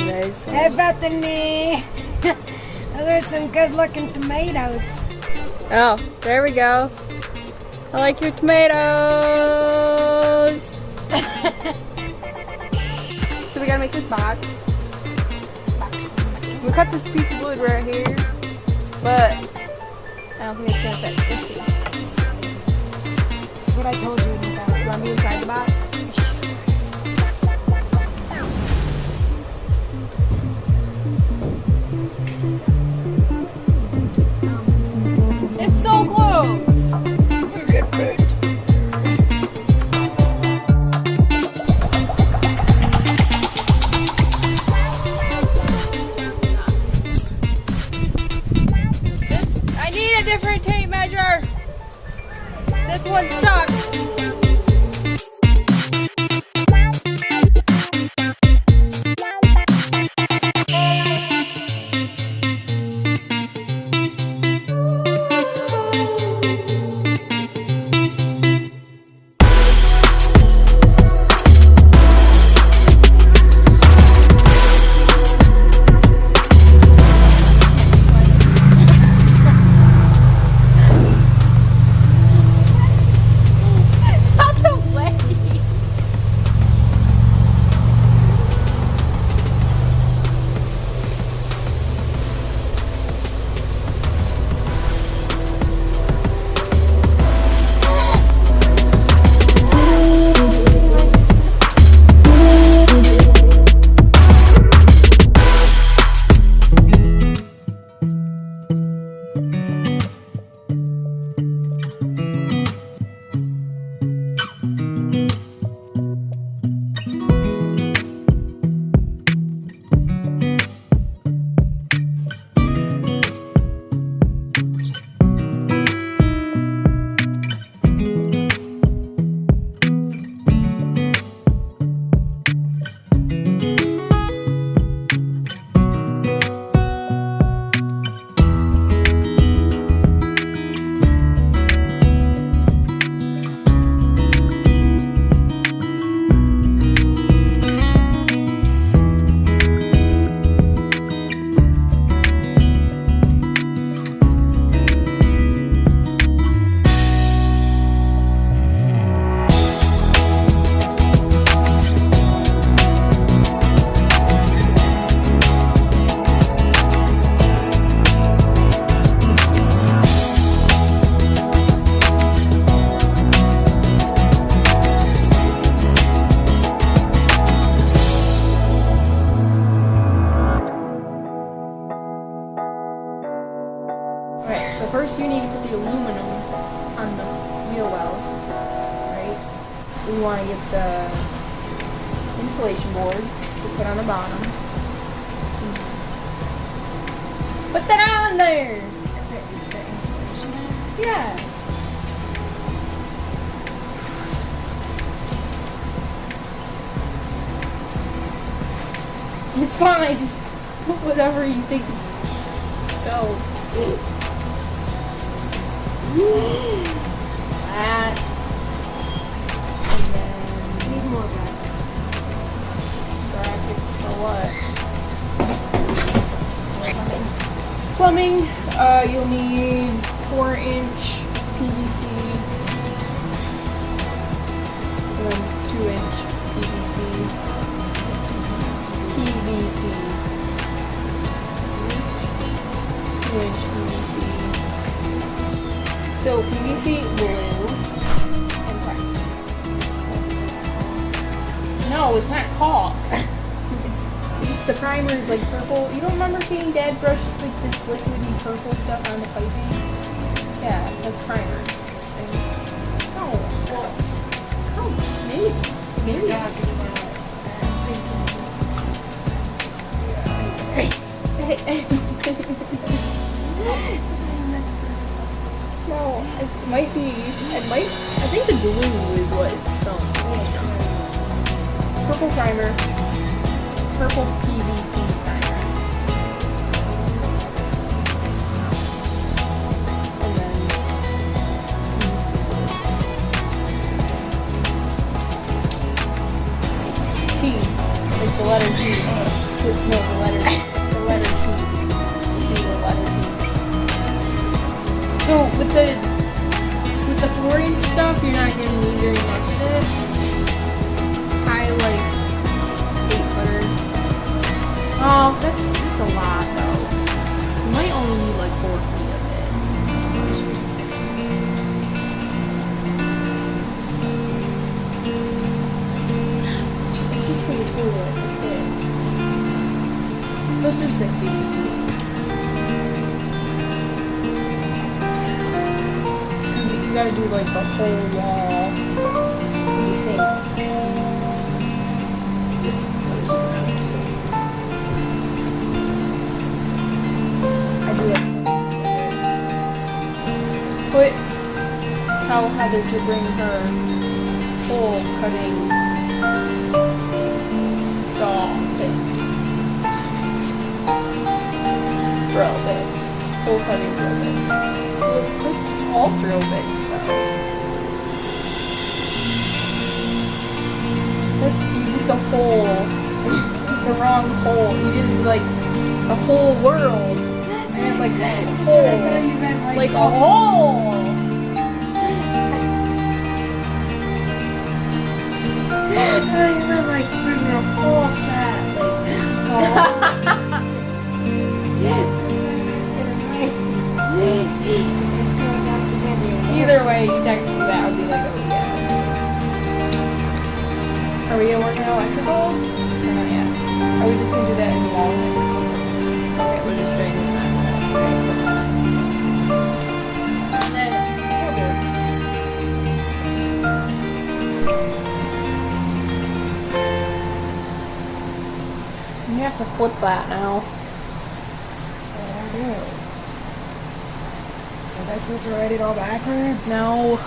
guys. So. Hey, Bethany. Those are some good-looking tomatoes. Oh, there we go. I like your tomatoes. So we gotta make this box. We cut this piece of wood right here, but I don't think it's gonna fit. Let's see. That's what I told you about. You want me inside the box? It's so close! I need a different tape measure! This one sucks! Alright, so first you need to put the aluminum on the wheel wells, right? We want to get the insulation board to put on the bottom. Put that on there! The insulation there? Yeah. It's fine, just put whatever you think is spelled. That. And then Need more brackets. brackets for what? Plumbing. You'll need 4-inch PVC. And then 2-inch PVC. PVC. 2-inch PVC. So PVC glue and primer. No, it's not caulk. The primer is like purple. You don't remember seeing Dad brush like this liquidy purple stuff on the piping? Yeah, that's primer. No, well, oh, maybe. No, it might be. It might. I think the glue is what it smells. Purple primer. Purple PVC primer. And then T, like the letter T. No, the letter T. Just do the letter T. So with the flooring stuff, you're not gonna need very much of it. Probably like 8 footers. Oh, that's a lot though. You might only need like 4 feet of it. Or should we do 6 feet? It's just for the toilet. That's it. Let's do 6 feet. Just do 6 feet. Because you gotta do like the whole wall to be safe. I do it. Tell Heather to bring her hole cutting saw thing. Drill bits. Hole cutting drill bits. It's all drill bits though. But you did the hole. The wrong hole. You did like the whole world. And like a hole. I thought you meant Like a hole! I thought you meant like bring your whole set. Either way, you text me that, I would be like, oh yeah. Are we gonna work on electrical? Or not yet? Are we just gonna do that in the walls? Okay, we're just doing that. Okay. And then, floorboards. You have to flip that now. Was I supposed to write it all backwards? No.